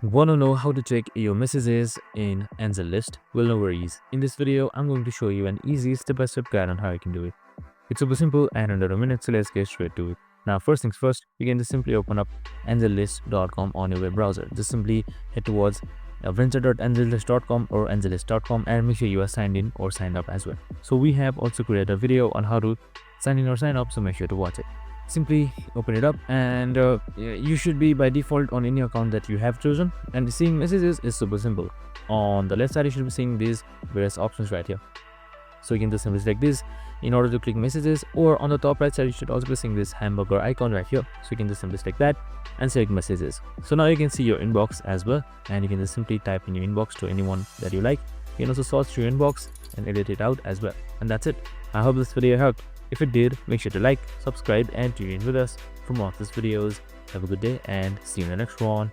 Want to know how to check your messages in AngelList? Well, no worries. In this video, I'm going to show you an easy step-by-step guide on how you can do it. It's super simple and under a minute, so let's get straight to it. Now, first things first, you can just simply open up angellist.com on your web browser. Just simply head towards venture.angellist.com or angellist.com and make sure you are signed in or signed up as well. So we have also created a video on how to sign in or sign up, so make sure to watch it. Simply open it up and you should be by default on any account that you have chosen, and seeing messages is super simple. On the left side you should be seeing these various options right here, so you can just simply select this in order to click messages, or on the top right side you should also be seeing this hamburger icon right here, so you can just simply select that and select messages. So now you can see your inbox as well, and you can just simply type in your inbox to anyone that you like. You can also sort through your inbox and edit it out as well, and that's it. I hope this video helped. If it did, make sure to like, subscribe and tune in with us for more of these videos. Have a good day and see you in the next one.